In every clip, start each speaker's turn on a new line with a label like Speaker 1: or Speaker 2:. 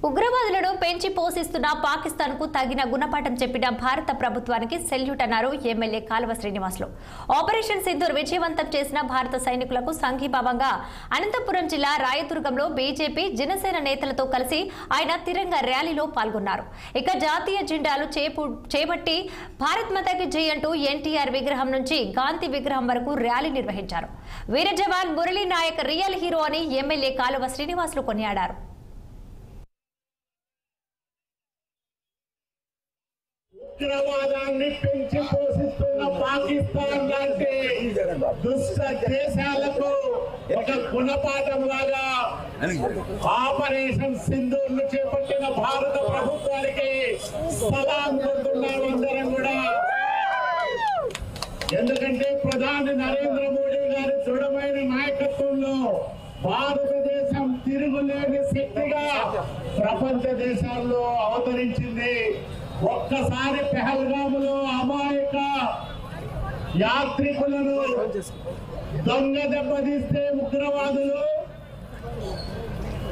Speaker 1: ఉగ్రవాదులను పెంచి పోషిస్తున్న పాకిస్తాన్ కు తగిన గుణపాఠం చెప్పిన భారత ప్రభుత్వానికి సెల్యూట్ అన్నారు ఎమ్మెల్యే కాలువ శ్రీనివాసులు. ఆపరేషన్ సింధూర్ విజయవంతం చేసిన భారత సైనికులకు సంఘీభావంగా అనంతపురం జిల్లా రాయదుర్గంలో బీజేపీ జనసేన నేతలతో కలిసి ఆయన తిరంగా ర్యాలీలో పాల్గొన్నారు. ఇక జాతీయ జెండాలు చేపట్టి భారత్ మాతాకి జై అంటూ ఎన్టీఆర్ విగ్రహం నుంచి గాంధీ విగ్రహం వరకు ర్యాలీ నిర్వహించారు. వీర జవాన్ మురళీ నాయక్ రియల్ హీరో అని ఎమ్మెల్యే కాలువ శ్రీనివాసులు కొనియాడారు.
Speaker 2: ఉగ్రవాదాన్ని పెంచి పోషిస్తున్న పాకిస్తాన్ లాంటి దుష్ట దేశాలకు ఒక గుణపాఠం లాగా ఆపరేషన్ సింధూర్ ను చేపట్టిన భారత ప్రభుత్వానికి సలాం కొడుతున్నాం అందరం కూడా. ఎందుకంటే ప్రధాని నరేంద్ర మోడీ గారి దృఢమైన నాయకత్వంలో భారతదేశం తిరుగులేని శక్తిగా ప్రపంచ దేశాల్లో అవతరించింది. ఒక్కసారి పెహల్గాములో అమాయక యాత్రికులను దొంగ దెబ్బతీస్తే ఉగ్రవాదులు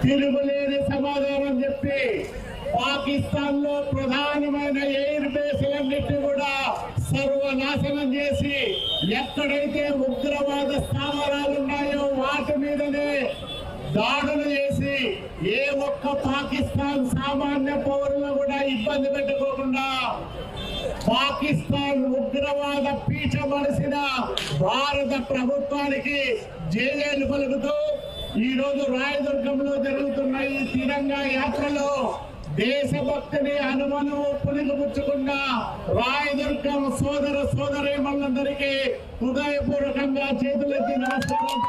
Speaker 2: తిరుగులేని సమాధానం చెప్పి పాకిస్తాన్ లో ప్రధానమైన ఎయిర్ బేస్లన్నిటి కూడా సర్వనాశనం చేసి ఎక్కడైతే ఉగ్రవాద స్థావరాలు ఉన్నాయో వాటి మీదనే దాడులు చేసి ఏ ఒక్క పాకిస్తాన్ సామాన్య పౌరులు కూడా ఇబ్బంది పెట్టుకోకుండా పాకిస్తాన్ ఉగ్రవాద పీఠమనిసిన భారత ప్రభుత్వానికి జేజేలు పలుకుతూ ఈ రోజు రాయదుర్గంలో జరుగుతున్న ఈ తిరంగా యాత్రలో దేశభక్తిని అనుమను పులిగిపుచ్చుకున్న రాయదుర్గం సోదర సోదరీమణులందరికీ హృదయపూర్వకంగా చేతులెత్తి నమస్కారం.